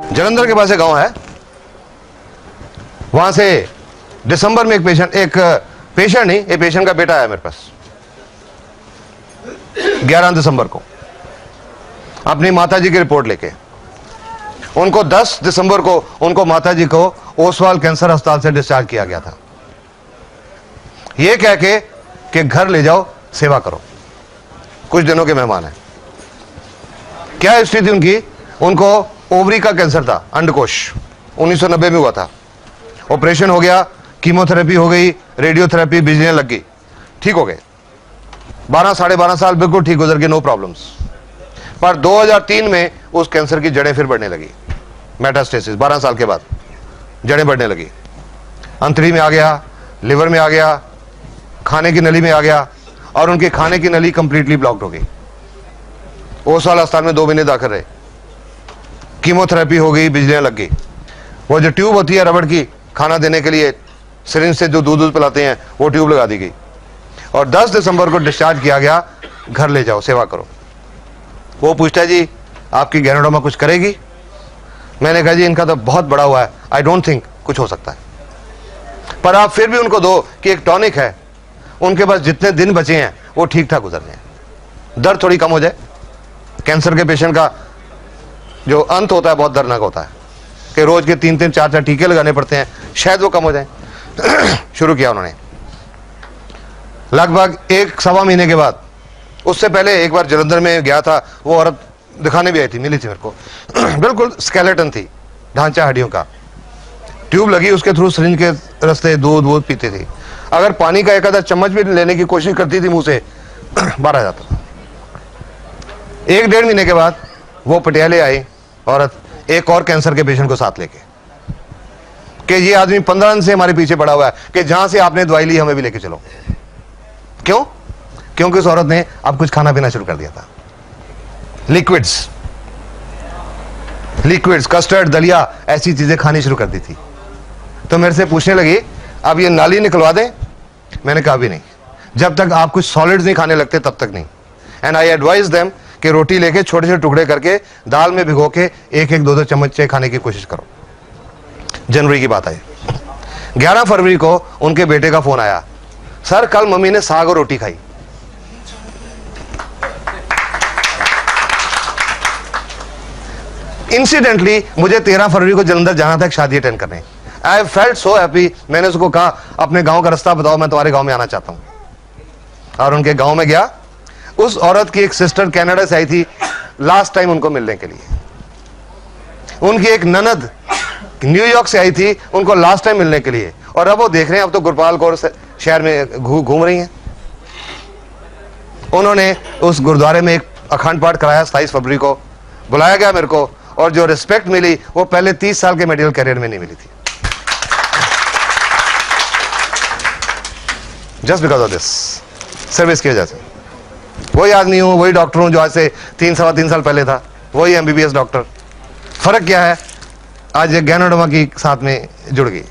जलंधर के पास एक गांव है, वहां से दिसंबर में एक पेशेंट नहीं, एक पेशेंट का बेटा आया मेरे पास 11 दिसंबर को अपनी माताजी की रिपोर्ट लेके। उनको 10 दिसंबर को उनको माताजी को ओसवाल कैंसर अस्पताल से डिस्चार्ज किया गया था, यह कह के कि घर ले जाओ, सेवा करो, कुछ दिनों के मेहमान हैं। क्या हिस्ट्री थी उनकी? उनको ओवरी का कैंसर था, अंडकोश, 1990 में हुआ था। ऑपरेशन हो गया, कीमोथेरेपी हो गई, रेडियोथेरेपी, बिजलियां लग गई, ठीक हो गए। 12 साढ़े 12 साल बिल्कुल ठीक गुजर गए, नो प्रॉब्लम्स। पर 2003 में उस कैंसर की जड़ें फिर बढ़ने लगी, मेटास्टेसिस। 12 साल के बाद जड़ें बढ़ने लगी, अंतड़ी में आ गया, लिवर में आ गया, खाने की नली में आ गया, और उनके खाने की नली कंप्लीटली ब्लॉक्ड हो गई। ओसवाल अस्पताल में 2 महीने दाखिल रहे, कीमोथेरेपी हो गई, बिजलियां लग गई। वो जो ट्यूब होती है रबड़ की, खाना देने के लिए सिरिंज से जो दूध पिलाते हैं, वो ट्यूब लगा दी गई और 10 दिसंबर को डिस्चार्ज किया गया, घर ले जाओ, सेवा करो। वो पूछता है जी आपकी गैनोडोमा कुछ करेगी? मैंने कहा जी इनका तो बहुत बड़ा हुआ है, आई डोंट थिंक कुछ हो सकता है, पर आप फिर भी उनको दो कि एक टॉनिक है, उनके पास जितने दिन बचे हैं वो ठीक ठाक गुजर जाए, दर्द थोड़ी कम हो जाए। कैंसर के पेशेंट का जो अंत होता है बहुत दर्दनाक होता है कि रोज के 3-3 4-4 टीके लगाने पड़ते हैं, शायद वो कम हो जाए। शुरू किया उन्होंने लगभग 1-1.25 महीने के बाद। उससे पहले एक बार जलंधर में गया था, वो औरत दिखाने भी आई थी, मिली थी मेरे को। बिल्कुल स्केलेटन थी, ढांचा हड्डियों का, ट्यूब लगी, उसके थ्रू सिरिंज के रास्ते दूध वूध पीते थे। अगर पानी का एक आधा चम्मच भी लेने की कोशिश करती थी मुंह से, बाहर आ जाता था। 1-1.5 महीने के बाद वो पटियाले आई औरत, एक और कैंसर के पेशेंट को साथ लेके, कि ये आदमी 15 दिन से हमारे पीछे पड़ा हुआ है कि जहां से आपने दवाई ली हमें भी लेके चलो। क्यों? क्योंकि उस औरत ने अब कुछ खाना पीना शुरू कर दिया था, लिक्विड्स, कस्टर्ड, दलिया, ऐसी चीजें खानी शुरू कर दी थी। तो मेरे से पूछने लगी अब ये नाली निकलवा दें? मैंने कहा भी नहीं, जब तक आप कुछ सॉलिड्स नहीं खाने लगते तब तक नहीं। एंड आई एडवाइज देम कि रोटी लेके छोटे छोटे टुकड़े करके दाल में भिगो के 1-1, 2-2 चम्मच खाने की कोशिश करो। जनवरी की बात आई, 11 फरवरी को उनके बेटे का फोन आया, सर कल मम्मी ने साग और रोटी खाई। इंसिडेंटली मुझे 13 फरवरी को जलंधर जाना था एक शादी अटेंड करने। I felt so happy. मैंने उसको कहा अपने गांव का रास्ता बताओ, मैं तुम्हारे गांव में आना चाहता हूं। और उनके गांव में गया। उस औरत की एक सिस्टर कनाडा से आई थी लास्ट टाइम उनको मिलने के लिए। उनकी एक ननद न्यूयॉर्क से आई थी उनको लास्ट टाइम मिलने के लिए। और अब वो देख रहे हैं अब तो गुरपाल कौर शहर में घूम रही हैं। उन्होंने उस गुरुद्वारे में एक अखंड पाठ कराया। 27 फरवरी को बुलाया गया मेरे को, और जो रिस्पेक्ट मिली वो पहले 30 साल के मेडिकल करियर में नहीं मिली थी। Just because of this service की वजह से। वही आदमी हूं, वही डॉक्टर हूं जो आज से 3-3.25 साल पहले था, वही MBBS डॉक्टर। फर्क क्या है, आज एक गैनोडोमा की साथ में जुड़ गई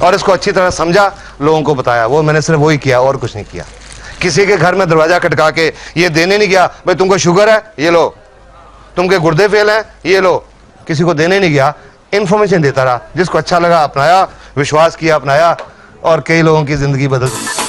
और इसको अच्छी तरह समझा, लोगों को बताया। वो मैंने सिर्फ वही किया और कुछ नहीं किया। किसी के घर में दरवाजा खटका के ये देने नहीं गया भाई तुमको शुगर है ये लो, तुमके गुर्दे फेल हैं ये लो, किसी को देने नहीं गया। इंफॉर्मेशन देता रहा, जिसको अच्छा लगा अपनाया, विश्वास किया अपनाया, और कई लोगों की जिंदगी बदल गई।